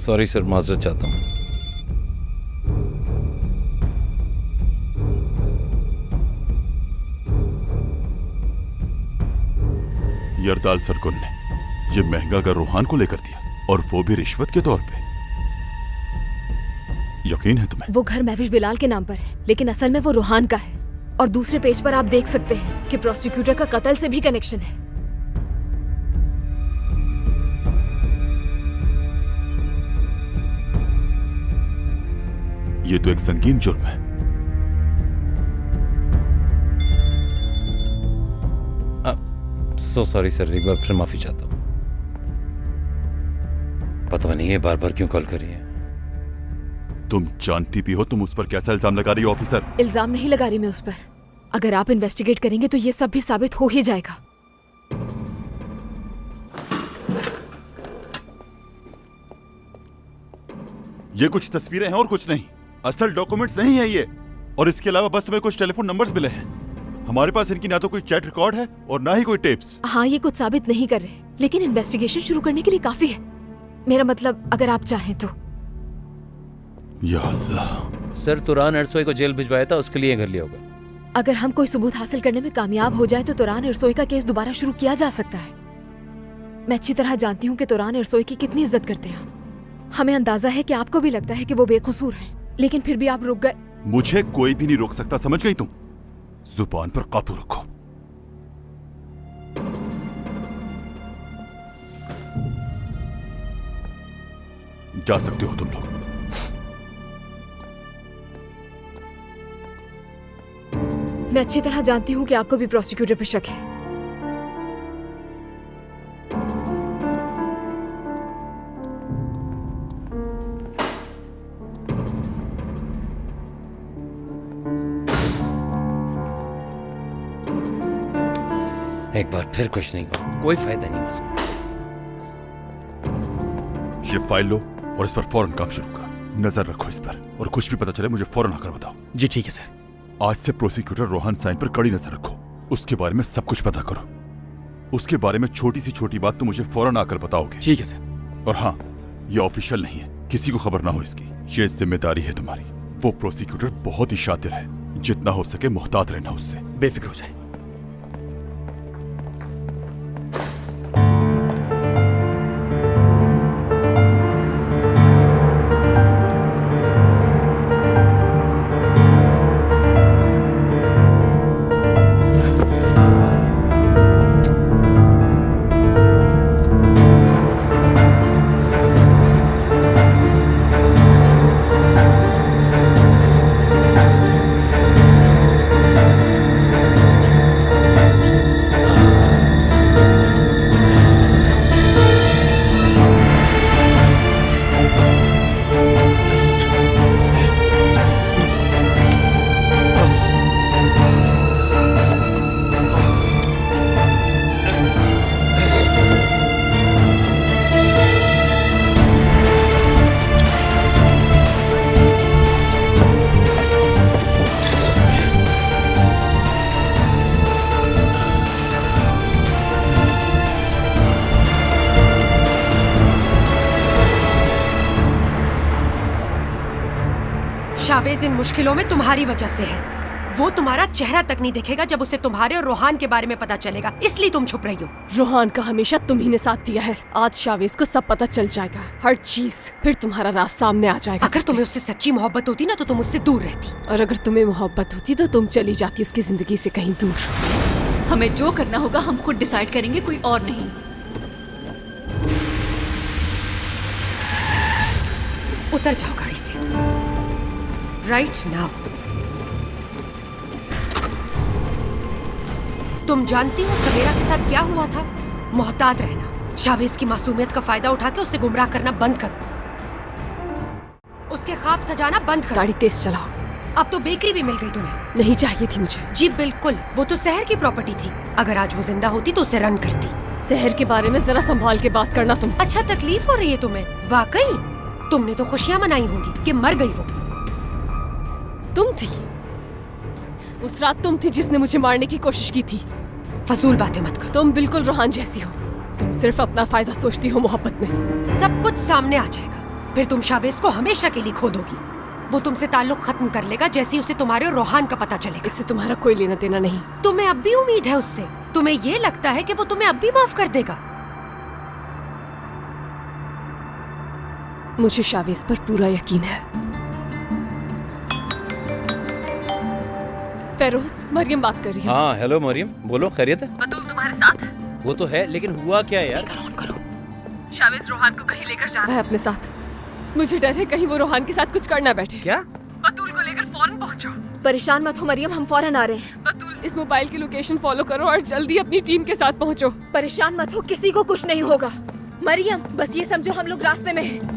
Sorry sir, माजरत चाहता हूँ। यरदाल सरकुन ने ये महंगा घर रोहान को लेकर दिया, और वो भी रिश्वत के तौर पे। यकीन है तुम्हें? वो घर महविश बिलाल के नाम पर है, लेकिन असल में वो रोहान का है। और दूसरे पेज पर आप देख सकते हैं कि प्रोसिक्यूटर का कत्ल से भी कनेक्शन है। ये तो एक संगीन जुर्म है। सो सॉरी सर, एक बार फिर माफी चाहता हूँ। पता नहीं है बार बार क्यों कॉल कर रही है। तुम जानती भी हो तुम उस पर कैसा इल्जाम लगा रही हो ऑफिसर? इल्जाम नहीं लगा रही मैं उस पर। अगर आप इन्वेस्टिगेट करेंगे तो ये सब भी साबित हो ही जाएगा। ये कुछ तस्वीरें हैं और कुछ नहीं। असल डॉक्यूमेंट्स नहीं है ये। और इसके अलावा बस तुम्हें कुछ टेलीफोन नंबर्स मिले हैं। हमारे पास इनकी ना तो कोई चैट रिकॉर्ड है और ना ही कोई टेप्स। हाँ, ये कुछ साबित नहीं कर रहे, लेकिन इन्वेस्टिगेशन शुरू करने के लिए काफी है। मेरा मतलब, अगर आप चाहें तो। या अल्लाह। सर, तुरान अरसोई को जेल भिजवाया था, उसके लिए घर लिया होगा। अगर हम कोई सबूत हासिल करने में कामयाब हो जाए तो तुरान अरसोई का केस दोबारा शुरू किया जा सकता है। मैं अच्छी तरह जानती हूँ कि तुरान अरसोई की कितनी इज्जत करते हैं। हमें अंदाजा है कि आपको भी लगता है कि वो बेकसूर हैं, लेकिन फिर भी आप रुक गए। मुझे कोई भी नहीं रोक सकता, समझ गई तुम? जुबान पर काबू रखो। जा सकते हो तुम लोग। मैं अच्छी तरह जानती हूँ कि आपको भी प्रोसिक्यूटर पर शक है। एक बार फिर कुछ नहीं हुआ, कोई फायदा नहीं मसला। ये फाइल लो और इस पर फौरन काम शुरू करो। नजर रखो इस पर, और कुछ भी पता चले मुझे फौरन आकर बताओ। जी ठीक है सर। आज से प्रोसिक्यूटर रोहन साइन पर कड़ी नजर रखो। उसके बारे में सब कुछ पता करो। उसके बारे में छोटी सी छोटी बात तो मुझे फौरन आकर बताओगे। ठीक है सर। और हाँ, ये ऑफिशियल नहीं है, किसी को खबर ना हो इसकी। ये जिम्मेदारी है तुम्हारी। वो प्रोसिक्यूटर बहुत ही शातिर है, जितना हो सके मुहतात रहना उससे। बेफिक्र हो जाए। शावेज इन मुश्किलों में तुम्हारी वजह से है। वो तुम्हारा चेहरा तक नहीं देखेगा जब उसे तुम्हारे और रोहान के बारे में पता चलेगा, इसलिए तुम छुप रही हो। रोहान का हमेशा तुम ही ने साथ दिया है। आज शावेज को सब पता चल जाएगा, हर चीज। फिर तुम्हारा राज सामने आ जाएगा। अगर तुम्हें उससे सच्ची मोहब्बत होती ना तो तुम उससे दूर रहती। और अगर तुम्हें मोहब्बत होती तो तुम चली जाती उसकी जिंदगी से कहीं दूर। हमें जो करना होगा हम खुद डिसाइड करेंगे, कोई और नहीं। उतर जाओ गाड़ी से राइट नाउ। तुम जानती हो सवेरा के साथ क्या हुआ था? मोहतात रहना। शावेज की मासूमियत का फायदा उठा के उससे गुमराह करना बंद करो। उसके ख्वाब सजाना बंद करो। गाड़ी तेज चलाओ। अब तो बेकरी भी मिल गई तुम्हें। नहीं चाहिए थी मुझे। जी बिल्कुल, वो तो शहर की प्रॉपर्टी थी। अगर आज वो जिंदा होती तो उसे रन करती। शहर के बारे में जरा संभाल के बात करना तुम। अच्छा, तकलीफ हो रही है तुम्हें? वाकई तुमने तो खुशियां मनाई होंगी कि मर गई वो। तुम थी उस रात, तुम थी जिसने मुझे मारने की कोशिश की थी। फजूल बातें मत करो। तुम बिल्कुल रोहान जैसी हो। तुम सिर्फ अपना फायदा सोचती हो मोहब्बत में। सब कुछ सामने आ जाएगा। फिर तुम शावेज को हमेशा के लिए खो दोगी। वो तुमसे ताल्लुक खत्म कर लेगा जैसे ही उसे तुम्हारे और रोहान का पता चलेगा। इससे तुम्हारा कोई लेना देना नहीं। तुम्हें अब भी उम्मीद है उससे? तुम्हें ये लगता है कि वो तुम्हें अब भी माफ कर देगा? मुझे शावेज पर पूरा यकीन है। फेरोज, मरियम बात कर रही है। हाँ हेलो मरियम, बोलो खैरियत है? बतूल तुम्हारे साथ है? वो तो है, लेकिन हुआ क्या है यार? शावेज रोहान को कहीं लेकर जा रहा है अपने साथ। मुझे डर है कहीं वो रोहान के साथ कुछ कर ना बैठे। क्या? बतूल को लेकर फौरन पहुंचो। परेशान मत हो मरियम, हम फौरन आ रहे हैं। बतूल, इस मोबाइल की लोकेशन फॉलो करो और जल्दी अपनी टीम के साथ पहुंचो। परेशान मत हो, किसी को कुछ नहीं होगा। मरियम, बस ये समझो हम लोग रास्ते में हैं।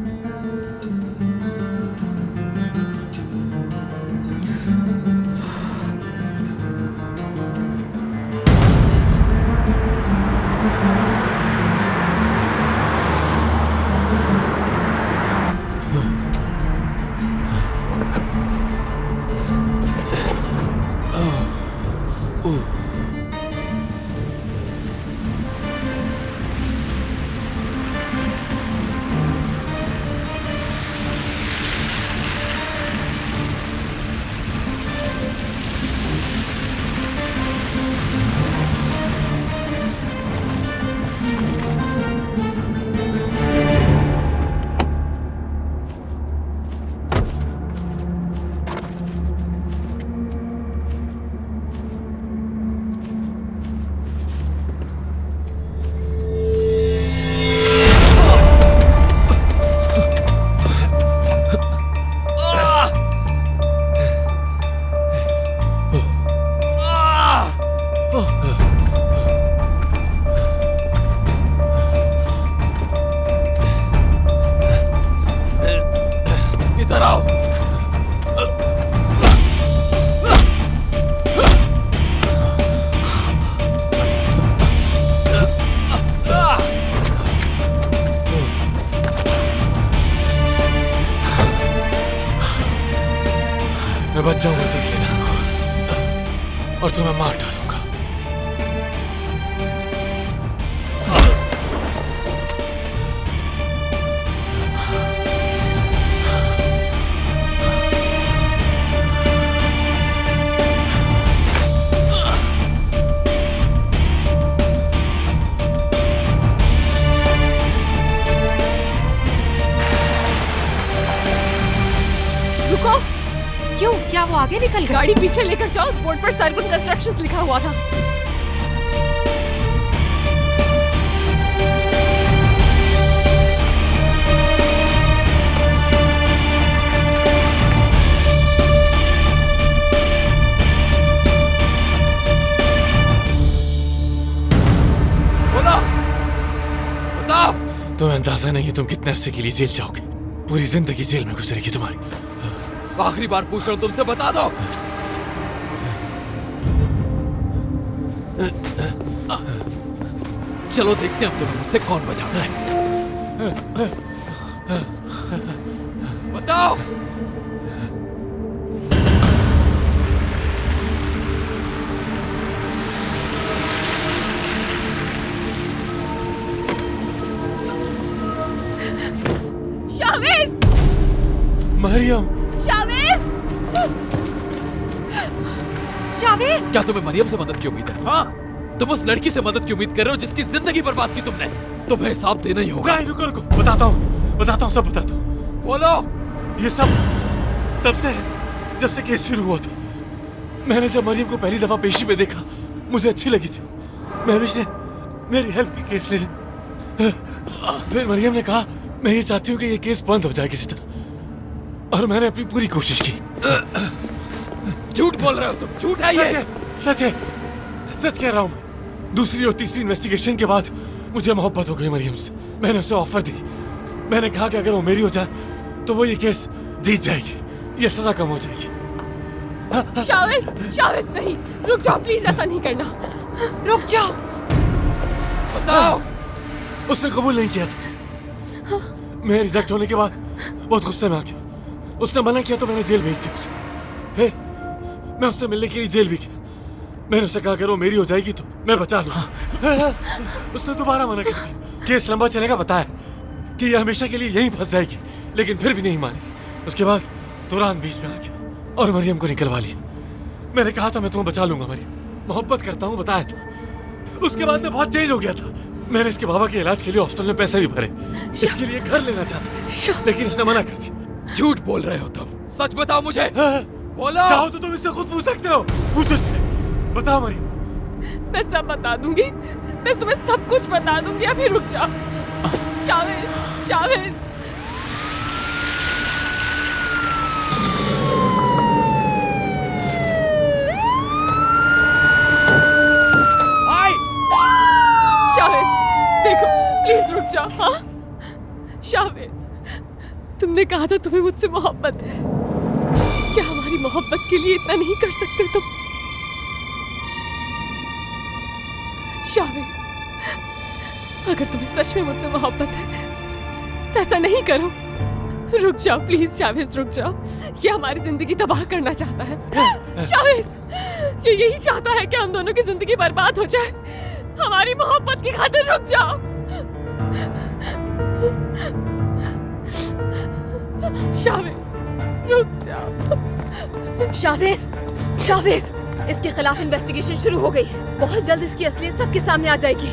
मैं बच जाऊंगा, देख लेना, और तुम्हें मार डालूंगा। रुको, क्यों? क्या वो आगे निकल गया? गाड़ी पीछे लेकर जाओ। उस बोर्ड पर सरगुन कंस्ट्रक्शंस लिखा हुआ था। बोलो, बताओ। तुम्हें अंदाजा नहीं है तुम कितने अरसे के लिए जेल जाओगे। पूरी जिंदगी जेल में गुजरेगी तुम्हारी। आखिरी बार पूछ रहा हूं तुमसे, बता दो। चलो देखते हैं अब तुम्हें मुझसे कौन बचाता है। बताओ। शावेज! मरियम! शावेज! शावेज! क्या तुम्हें मरियम से मदद की उम्मीद है? हाँ, तुम उस लड़की से मदद की उम्मीद कर रहे हो जिसकी जिंदगी बर्बाद की तुमने। तुम्हें हिसाब देना ही होगा। नहीं, रुको रुको, बताता हूँ सब बताता हूँ। बोलो। ये सब तब से है जब से केस शुरू हुआ था। मैंने जब मरियम को पहली दफा पेशी में देखा, मुझे अच्छी लगी थी। महविश ने मेरी हेल्प की केस ले ली। फिर मरियम ने कहा, मैं ये चाहती हूँ कि ये केस बंद हो जाए किसी तरह, और मैंने अपनी पूरी कोशिश की। झूठ बोल रहे हो तुम, झूठ है ये। सच है, सच कह रहा हूँ मैं। दूसरी और तीसरी इन्वेस्टिगेशन के बाद मुझे मोहब्बत हो गई मरियम से। मैंने उसे ऑफर दी। मैंने कहा कि अगर वो मेरी हो जाए तो वो ये केस जीत जाएगी, ये सजा कम हो जाएगी। शावेज! शावेज नहीं, रुक जाओ प्लीज, ऐसा नहीं करना। रुक जाओ। बताओ। उसने कबूल नहीं किया था। मैं रिजेक्ट होने के बाद बहुत गुस्से में आ गया। उसने मना किया तो मैंने जेल भेज दी उसे। फिर मैं उससे मिलने के लिए जेल भी गया। मैंने उसे कहा अगर वो मेरी हो जाएगी तो मैं बचा लूंगा। उसने दोबारा मना कर दिया। केस लंबा चलेगा, बताया कि ये हमेशा के लिए यहीं फंस जाएगी। लेकिन फिर भी नहीं मानी। उसके बाद तुरान बीच में आ गया और मरियम को निकलवा लिया। मैंने कहा था मैं तुम्हें बचा लूंगा मरियम, मोहब्बत करता हूँ बताया था। उसके बाद मैं बहुत चेंज हो गया था। मैंने इसके बाबा के इलाज के लिए हॉस्टल में पैसे भी भरे, इसके लिए घर लेना चाहता था, लेकिन इसने मना कर दिया। झूठ बोल रहे हो तुम, सच बताओ मुझे। बोलो। चाहो तो तुम इससे खुद पूछ सकते हो, पूछो इससे। बताओ मरियम। मैं सब बता दूंगी, मैं तुम्हें सब कुछ बता दूंगी। अभी रुक जाओ। शावेज, शावेज। शावेज, देखो प्लीज रुक जाओ। हाँ शावेज, तुमने कहा था तुम्हें मुझसे मोहब्बत है। क्या हमारी मोहब्बत के लिए इतना नहीं कर सकते तुम? शावेज, अगर तुम्हें सच में मुझसे मोहब्बत है तो ऐसा नहीं करो। रुक जाओ प्लीज शावेज, रुक जाओ। ये हमारी जिंदगी तबाह करना चाहता है। शावेज, ये यही चाहता है कि हम दोनों की जिंदगी बर्बाद हो जाए। हमारी मोहब्बत की खातिर रुक जाओ। शावेज, रुक जाओ। शावेज, शावेज, इसके खिलाफ इन्वेस्टिगेशन शुरू हो गई है। बहुत जल्द इसकी असलियत सबके सामने आ जाएगी।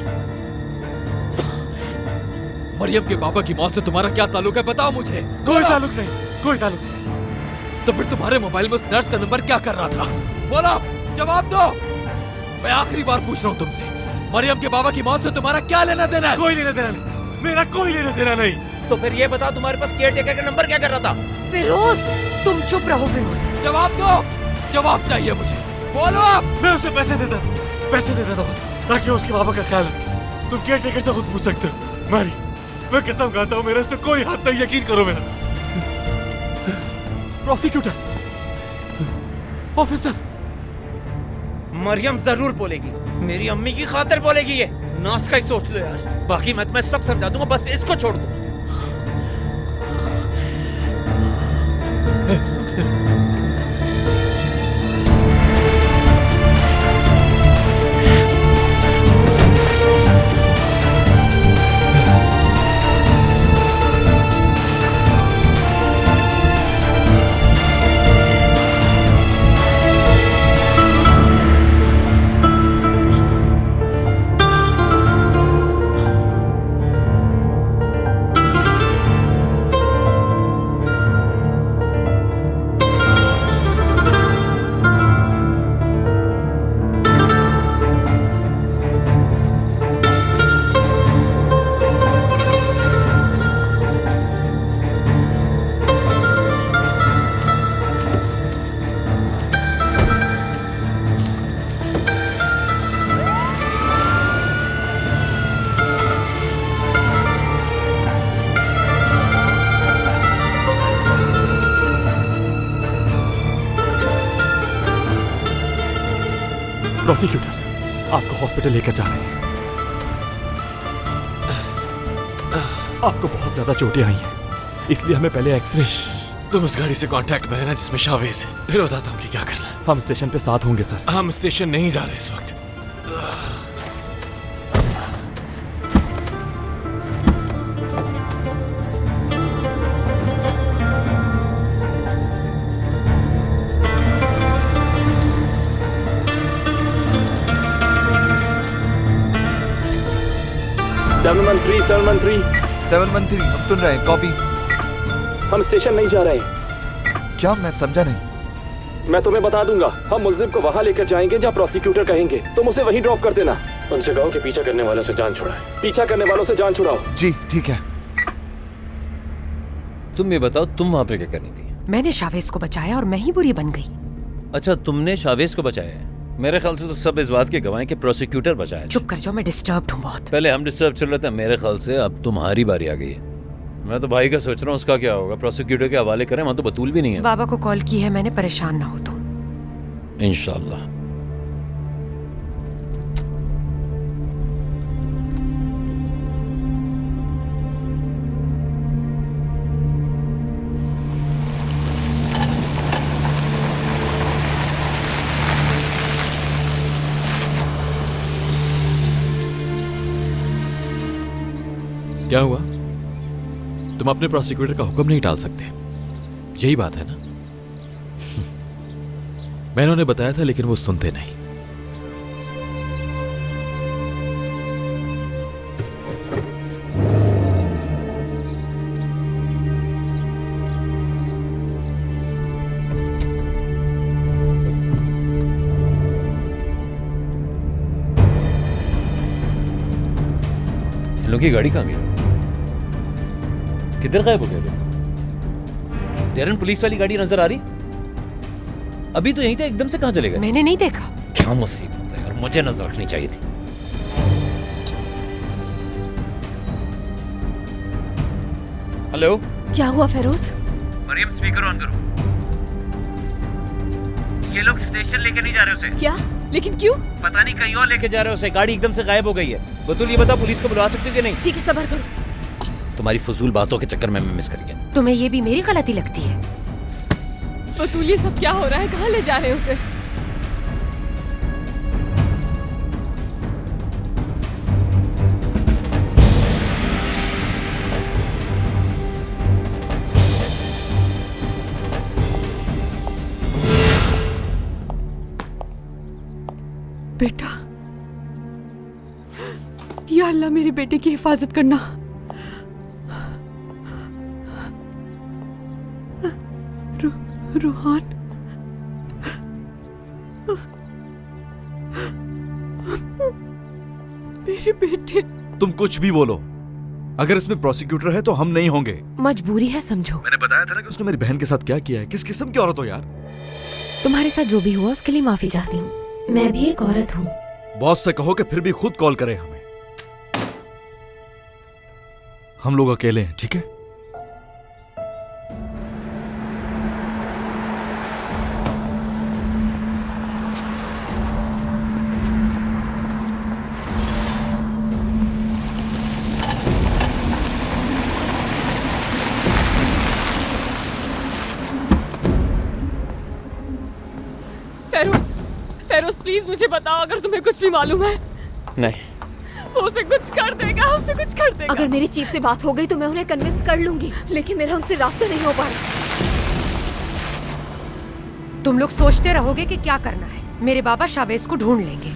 मरियम के पापा की मौत से तुम्हारा क्या ताल्लुक है, बताओ मुझे। कोई ताल्लुक नहीं, कोई ताल्लुक नहीं। तो फिर तुम्हारे मोबाइल में उस नर्स का नंबर क्या कर रहा था? बोलो, जवाब दो। मैं आखिरी बार पूछ रहा हूँ तुमसे, मरियम के बाबा की मौत से तुम्हारा क्या लेना देना है? कोई लेना देना नहीं, मेरा कोई लेना देना नहीं। तो फिर ये बताओ तुम्हारे पास केयरटेकर का नंबर क्या कर रहा था? फिरोज, तुम चुप रहो फिरोज। जवाब दो, जवाब चाहिए मुझे। बोलो आप। मैं उसे पैसे देता बस, ताकि उसके बाबा का ख्याल रखे। तुम केयरटेकर से खुद पूछ सकते हो। मारी, मैं कसम खाता हूँ मेरा इसमें कोई हाथ नहीं, यकीन करो मेरा। Prosecutor, officer. मरियम जरूर बोलेगी, मेरी अम्मी की खातिर बोलेगी। ये नाश का ही सोच लो यार, बाकी मैं तुम्हें सब समझा दूंगा, बस इसको छोड़ दो। प्रोसिक्यूटर, आपको हॉस्पिटल लेकर जा रहे हैं। आपको बहुत ज्यादा चोटें आई हैं, इसलिए हमें पहले एक्सरे। तुम उस गाड़ी से कांटेक्ट में रहना जिसमें शावेज है, फिर बताता हूँ कि क्या करना है। हम स्टेशन पे साथ होंगे सर। हम स्टेशन नहीं जा रहे इस वक्त। सेवन 713 हम सुन रहे हैं, कॉपी। हम स्टेशन नहीं जा रहे। क्या? मैं समझा नहीं। मैं तुम्हें बता दूंगा, हम मुलजिम को वहां लेकर जाएंगे जहाँ प्रोसिक्यूटर कहेंगे। तुम उसे वहीं ड्रॉप कर देना। उनसे कहो कि पीछा करने वालों से जान छुड़ाए। पीछा करने वालों से जान छुड़ाओ। जी ठीक है। तुम ये बताओ, तुम वहाँ पे क्या करनी थी? मैंने शावेज को बचाया और मैं ही बुरी बन गई। अच्छा, तुमने शावेज को बचाया है? मेरे ख्याल से तो सब इस बात के गवाह हैं कि प्रोसिक्यूटर बचाया। चुप कर जाओ, मैं डिस्टर्ब्ड हूँ बहुत। पहले हम डिस्टर्ब चल रहे थे, मेरे ख्याल से अब तुम्हारी बारी आ गई है। मैं तो भाई का सोच रहा हूँ, उसका क्या होगा? प्रोसिक्यूटर के हवाले करें, वहाँ तो बतूल भी नहीं है। बाबा को कॉल की है मैंने, परेशान ना हो तुम। इंशाल्लाह। क्या हुआ? तुम अपने प्रोसिक्यूटर का हुक्म नहीं टाल सकते, यही बात है ना? मैंने उन्हें बताया था लेकिन वो सुनते नहीं। इन लोगों की गाड़ी कहाँ गई? किधर गायब हो गया? डेरन, पुलिस वाली गाड़ी नजर आ रही? अभी तो यहीं थे, एकदम से कहाँ चले गए? मैंने नहीं देखा। क्या मुसीबत है यार, मुझे नजर रखनी चाहिए थी। हेलो, क्या हुआ फेरोज? मरियम, स्पीकर ऑन करो। ये लोग स्टेशन लेके नहीं जा रहे उसे। क्या? लेकिन क्यों? पता नहीं, कहीं और लेके जा रहे उसे। गाड़ी एकदम से गायब हो गई है। बतूल, ये बताओ, पुलिस को बुलवा सकते हो कि नहीं? ठीक है, सब्र करो। तुम्हारी फजूल बातों के चक्कर में मैं मिस कर गया। तुम्हें ये भी मेरी गलती लगती है? बतूल, ये सब क्या हो रहा है? कहाँ ले जा रहे हैं उसे? बेटा, या अल्लाह मेरे बेटे की हिफाजत करना। रोहान, मेरे बेटे। तुम कुछ भी बोलो, अगर इसमें प्रोसिक्यूटर है तो हम नहीं होंगे। मजबूरी है, समझो। मैंने बताया था ना कि उसने मेरी बहन के साथ क्या किया है। किस किस्म की औरत हो यार? तुम्हारे साथ जो भी हुआ उसके लिए माफी चाहती हूँ। मैं भी एक औरत हूँ। बॉस से कहो कि फिर भी खुद कॉल करे हमें। हम लोग अकेले हैं, ठीक है? फेरोज, प्लीज मुझे बताओ, अगर तुम्हें कुछ भी मालूम है। नहीं, वो उसे कुछ कर देगा, उसे कुछ कर देगा। अगर मेरी चीफ से बात हो गई तो मैं उन्हें कन्विंस कर लूंगी, लेकिन मेरा उनसे राब्ता नहीं हो पा रहा। तुम लोग सोचते रहोगे कि क्या करना है। मेरे बाबा शावेज को ढूंढ लेंगे।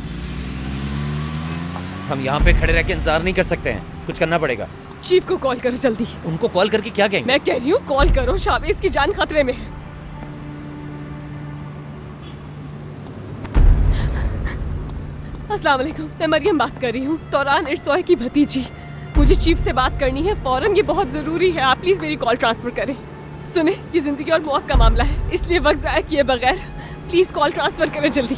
हम यहाँ पे खड़े रह के इंतजार नहीं कर सकते हैं, कुछ करना पड़ेगा। चीफ को कॉल करो जल्दी। उनको कॉल करके क्या कहेंगे? मैं कह रही हूँ कॉल करो, शावेज की जान खतरे में है। अस्सलाम वालेकुम, मैं मरियम बात कर रही हूँ, तौरान इरसोई की भतीजी। मुझे चीफ से बात करनी है फौरन, ये बहुत जरूरी है। आप प्लीज मेरी कॉल ट्रांसफर करें। सुने, ये जिंदगी और मौत का मामला है, इसलिए वक्त जाया किए बगैर प्लीज कॉल ट्रांसफर करें जल्दी।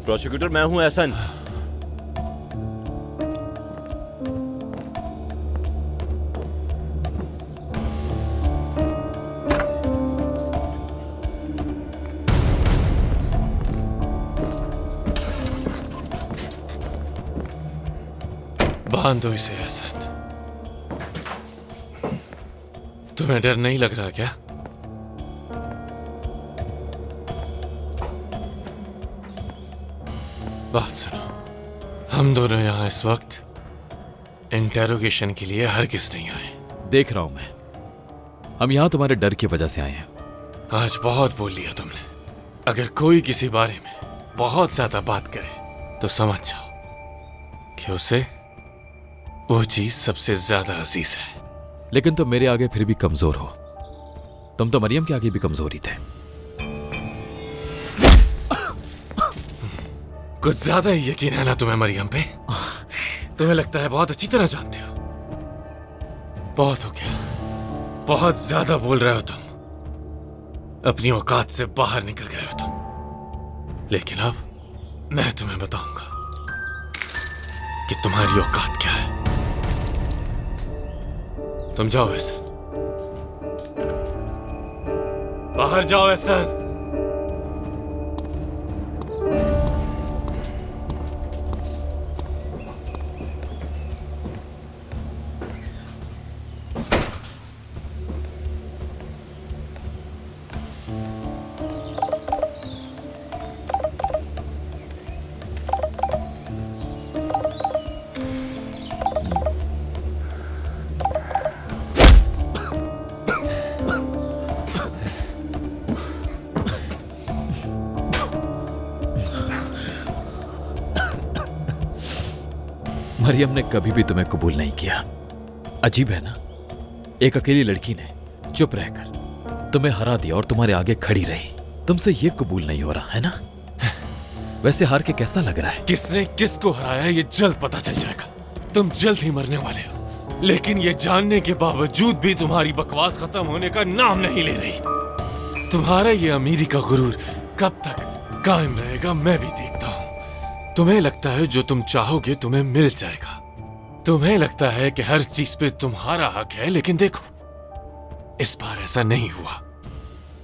प्रोसिक्यूटर, मैं हूं एहसन। बांध दो इसे एहसन। तुम्हें डर नहीं लग रहा क्या? बात सुनो, हम दोनों यहाँ इस वक्त इंटेरोगेशन के लिए हरगिज़ नहीं आए। देख रहा हूं मैं, हम यहाँ तुम्हारे डर की वजह से आए हैं। आज बहुत बोल लिया तुमने। अगर कोई किसी बारे में बहुत ज्यादा बात करे तो समझ जाओ कि उसे वो चीज सबसे ज्यादा अजीज है। लेकिन तुम मेरे आगे फिर भी कमजोर हो। तुम तो मरियम के आगे भी कमजोर ही थे। कुछ ज्यादा ही यकीन है ना तुम्हें मरियम पे? तुम्हें लगता है बहुत अच्छी तरह जानते हो। बहुत हो गया, बहुत ज्यादा बोल रहे हो तुम। अपनी औकात से बाहर निकल गए हो तुम। लेकिन अब मैं तुम्हें बताऊंगा कि तुम्हारी औकात क्या है। तुम जाओ एहसन, बाहर जाओ एहसन। मरियम ने कभी भी तुम्हें कबूल नहीं किया। अजीब है ना, एक अकेली लड़की ने चुप रहकर तुम्हें हरा दिया और तुम्हारे आगे खड़ी रही। तुमसे ये कबूल नहीं हो रहा है ना? वैसे हार के कैसा लग रहा है? किसने किसको हराया ये जल्द पता चल जाएगा। तुम जल्द ही मरने वाले हो, लेकिन ये जानने के बावजूद भी तुम्हारी बकवास खत्म होने का नाम नहीं ले रही। तुम्हारा ये अमीरी का गुरूर कब तक कायम रहेगा मैं भी देखता हूँ। तुम्हें लगता है जो तुम चाहोगे तुम्हें मिल जाएगा। तुम्हें लगता है कि हर चीज पे तुम्हारा हक है, लेकिन देखो इस बार ऐसा नहीं हुआ,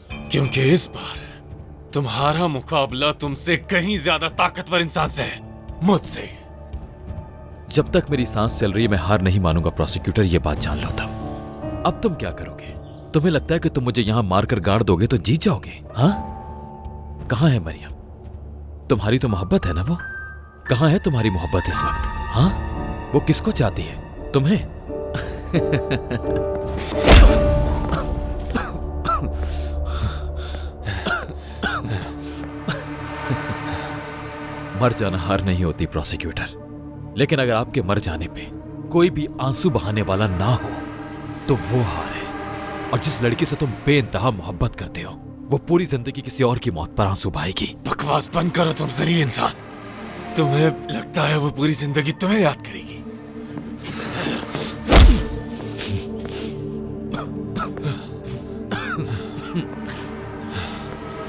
क्योंकि इस बार तुम्हारा मुकाबला तुमसे कहीं ज्यादा ताकतवर इंसान से है, मुझसे। जब तक मेरी सांस चल रही है मैं हार नहीं मानूंगा प्रोसिक्यूटर, ये बात जान लो तुम। अब तुम क्या करोगे? तुम्हें लगता है कि तुम मुझे यहां मारकर गाड़ दोगे तो जीत जाओगे? हाँ, कहां है मरियम? तुम्हारी तो मोहब्बत है ना वो? कहां है तुम्हारी मोहब्बत इस वक्त? हाँ, वो किसको चाहती है? तुम्हें? मर जाना हार नहीं होती प्रोसिक्यूटर, लेकिन अगर आपके मर जाने पे कोई भी आंसू बहाने वाला ना हो तो वो हार है। और जिस लड़की से तुम बेइंतहा मोहब्बत करते हो वो पूरी जिंदगी किसी और की मौत पर आंसू बहाएगी। बकवास बंद करो तुम जलील इंसान। तुम्हें लगता है वो पूरी जिंदगी तुम्हें याद करेगी?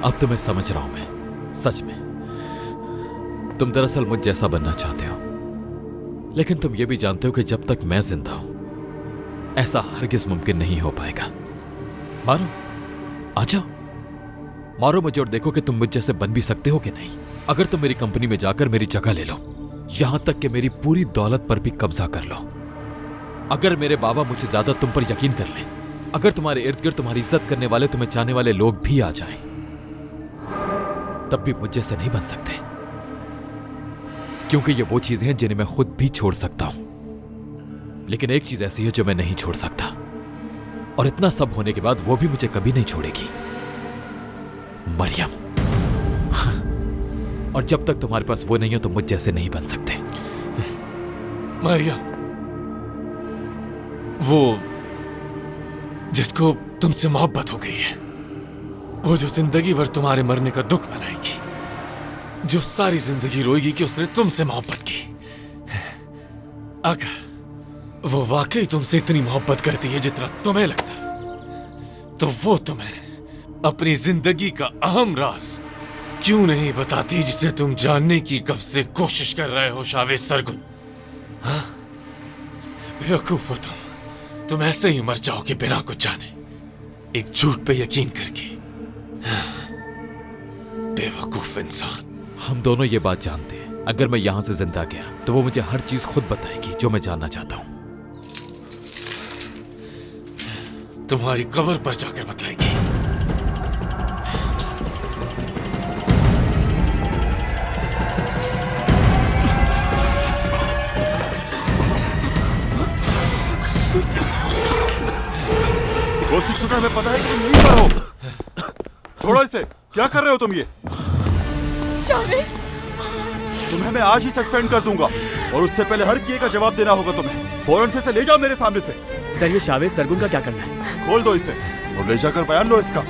अब तो मैं समझ रहा हूं, मैं सच में तुम दरअसल मुझ जैसा बनना चाहते हो, लेकिन तुम ये भी जानते हो कि जब तक मैं जिंदा हूं ऐसा हरगिज मुमकिन नहीं हो पाएगा। मारो, आ जाओ, मारो मुझे और देखो कि तुम मुझ जैसे बन भी सकते हो कि नहीं। अगर तुम मेरी कंपनी में जाकर मेरी जगह ले लो, यहां तक कि मेरी पूरी दौलत पर भी कब्जा कर लो, अगर मेरे बाबा मुझसे ज्यादा तुम पर यकीन कर लें, अगर तुम्हारे इर्द गिर्द तुम्हारी इज्जत करने वाले, तुम्हें चाहने वाले लोग भी आ जाएं, तब भी मुझ जैसे नहीं बन सकते, क्योंकि ये वो चीजें हैं जिन्हें मैं खुद भी छोड़ सकता हूं, लेकिन एक चीज ऐसी है जो मैं नहीं छोड़ सकता, और इतना सब होने के बाद वो भी मुझे कभी नहीं छोड़ेगी, मरियम। और जब तक तुम्हारे पास वो नहीं हो तो मुझ जैसे नहीं बन सकते। मरियम, वो जिसको तुमसे मोहब्बत हो गई है, वो जो जिंदगी भर तुम्हारे मरने का दुख मनाएगी, जो सारी जिंदगी रोएगी कि उसने तुमसे मोहब्बत की, अगर वो वाकई तुमसे इतनी मोहब्बत करती है जितना तुम्हें लगता है, तो वो तुम्हें अपनी जिंदगी का अहम राज क्यों नहीं बताती जिसे तुम जानने की कब से कोशिश कर रहे हो शावेज सरगुन? हाँ, बेवकूफ हो तुम ऐसे ही मर जाओगे बिना कुछ जाने, एक झूठ पे यकीन करके। बेवकूफ इंसान। हम दोनों ये बात जानते हैं, अगर मैं यहां से जिंदा गया तो वो मुझे हर चीज खुद बताएगी जो मैं जानना चाहता हूं। तुम्हारी कब्र पर जाकर बताएगी। प्रोसिक्यूटर, हमें पता है कि तुम यहीं पर हो। छोड़ो इसे, क्या कर रहे हो तुम ये? शावेज, तुम्हें मैं आज ही सस्पेंड कर दूंगा और उससे पहले हर किए का जवाब देना होगा तुम्हें। फौरन से इसे ले जाओ मेरे सामने से। सर, ये शावेज सरगुन का क्या करना है? खोल दो इसे और ले जाकर बयान लो इसका।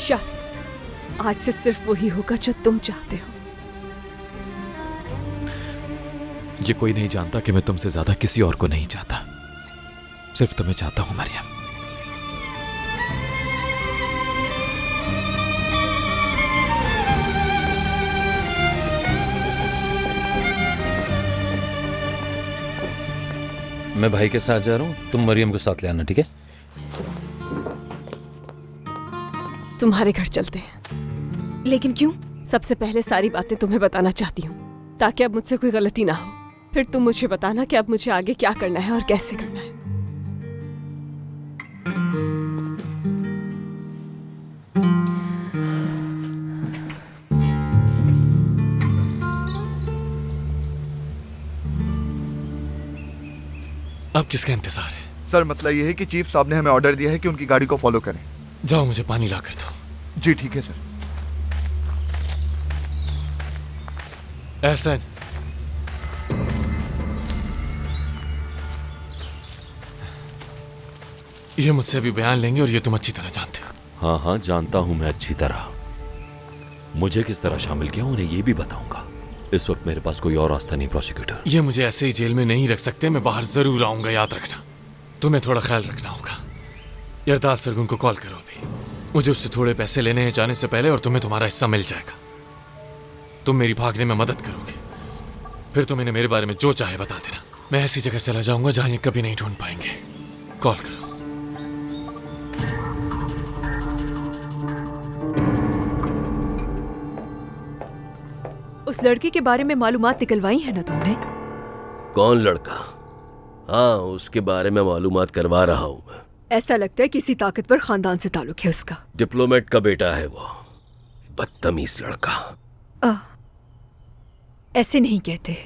शावेज, आज से सिर्फ वही होगा जो तुम चाहते हो। ये कोई नहीं जानता कि मैं तुमसे ज्यादा किसी और को नहीं चाहता, सिर्फ तुम्हें चाहता हूं मरियम। मैं भाई के साथ जा रहा हूँ, तुम मरियम को साथ ले आना, ठीक है? तुम्हारे घर चलते हैं। लेकिन क्यों? सबसे पहले सारी बातें तुम्हें बताना चाहती हूँ, ताकि अब मुझसे कोई गलती ना हो। फिर तुम मुझे बताना कि अब मुझे आगे क्या करना है और कैसे करना है। अब किसका इंतजार है? सर मसला ये है कि चीफ साहब ने हमें ऑर्डर दिया है कि उनकी गाड़ी को फॉलो करें। जाओ मुझे पानी ला कर दो। जी ठीक है सर। एहसन, ये मुझसे अभी बयान लेंगे और ये तुम अच्छी तरह जानते हो। हाँ हाँ जानता हूं मैं अच्छी तरह। मुझे किस तरह शामिल किया उन्हें ये भी बताऊंगा। इस वक्त मेरे पास कोई और रास्ता नहीं प्रोसिक्यूटर। ये मुझे ऐसे ही जेल में नहीं रख सकते, मैं बाहर जरूर आऊंगा, याद रखना। तुम्हें थोड़ा ख्याल रखना होगा। यरदाल सरगुन को कॉल करो अभी, मुझे उससे थोड़े पैसे लेने हैं जाने से पहले, और तुम्हें तुम्हारा हिस्सा मिल जाएगा। तुम मेरी भागने में मदद करोगे, फिर तुम इन्हें मेरे बारे में जो चाहे बता देना। मैं ऐसी जगह चला जाऊंगा जहां ये कभी नहीं ढूंढ पाएंगे। कॉल करो। उस लड़के के बारे में मालूमात निकलवाई है ना तुमने? कौन लड़का? हाँ उसके बारे में मालूमात करवा रहा हूँ मैं। ऐसा लगता है किसी ताकतवर खानदान से ताल्लुक है उसका। डिप्लोमेट का बेटा है वो, बदतमीज लड़का। ऐसे नहीं कहते।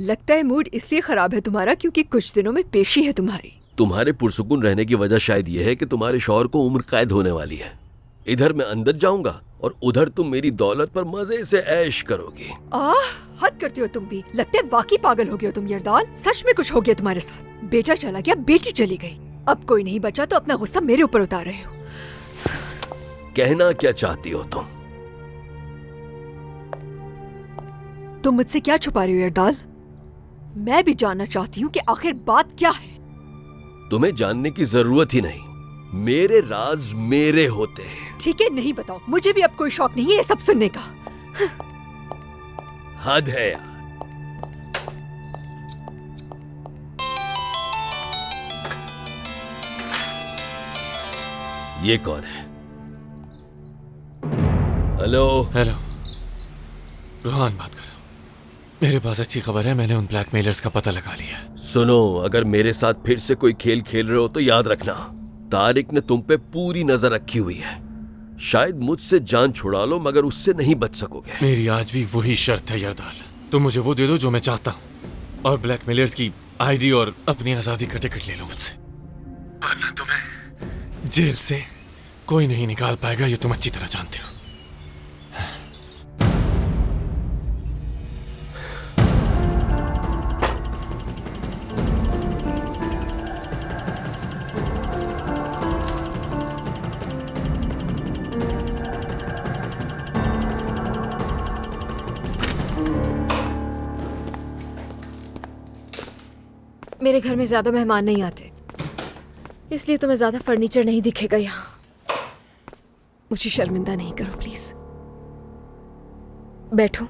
लगता है मूड इसलिए खराब है तुम्हारा क्योंकि कुछ दिनों में पेशी है तुम्हारी। तुम्हारे पुरसुकून रहने की वजह शायद यह है कि तुम्हारे शौहर को उम्र कैद होने वाली है। इधर मैं अंदर जाऊंगा और उधर तुम मेरी दौलत पर मजे से ऐश करोगी। हद करते हो तुम भी। लगता है वाकई पागल हो गए हो तुम यरदाल। सच में कुछ हो गया तुम्हारे साथ। बेटा चला गया, बेटी चली गई, अब कोई नहीं बचा तो अपना गुस्सा मेरे ऊपर उतार रहे हो। कहना क्या चाहती हो तुम? तुम मुझसे क्या छुपा रहे हो यरदाल? मैं भी जानना चाहती हूँ कि आखिर बात क्या है। तुम्हें जानने की जरूरत ही नहीं, मेरे राज मेरे होते हैं। ठीक है नहीं बताओ, मुझे भी अब कोई शौक नहीं है ये सब सुनने का। हद है यार। ये कौन है? हेलो हेलो, रोहान बात कर रहा हूं। मेरे पास अच्छी खबर है, मैंने उन ब्लैकमेलर्स का पता लगा लिया। सुनो, अगर मेरे साथ फिर से कोई खेल खेल रहे हो तो याद रखना, तारिक ने तुम पे पूरी नजर रखी हुई है। शायद मुझसे जान छुड़ा लो मगर उससे नहीं बच सकोगे। मेरी आज भी वही शर्त है यरदाल, तुम मुझे वो दे दो जो मैं चाहता हूँ, और ब्लैकमेलर्स की आईडी और अपनी आजादी का टिकट ले लो मुझसे, वरना तुम्हें जेल से कोई नहीं निकाल पाएगा, ये तुम अच्छी तरह जानते हो। मेरे घर में ज्यादा मेहमान नहीं आते, इसलिए तुम्हें ज्यादा फर्नीचर नहीं दिखेगा यहाँ। मुझे शर्मिंदा नहीं करो प्लीज। बैठो।